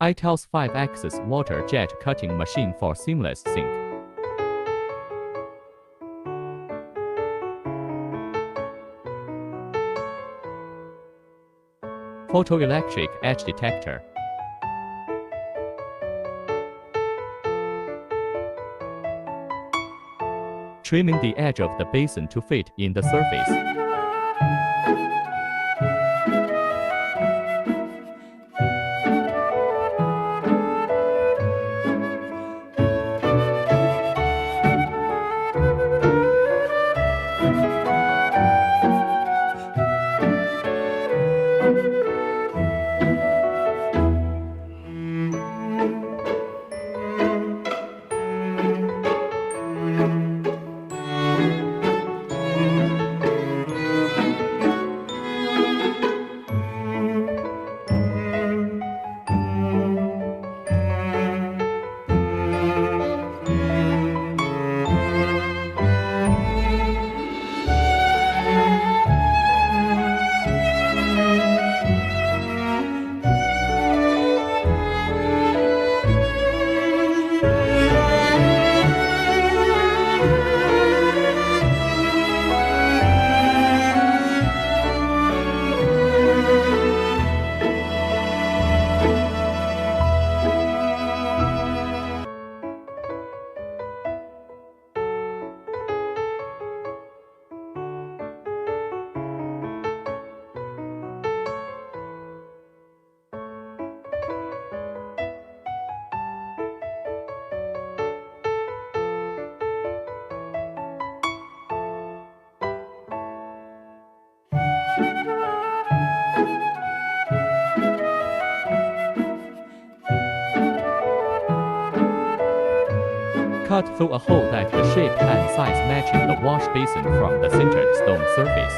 AITAO's 5-axis water jet cutting machine for seamless sink. Photoelectric edge detector. Trimming the edge of the basin to fit in the surface. Cut through a hole that the shape and size matching the wash basin from the centered stone surface.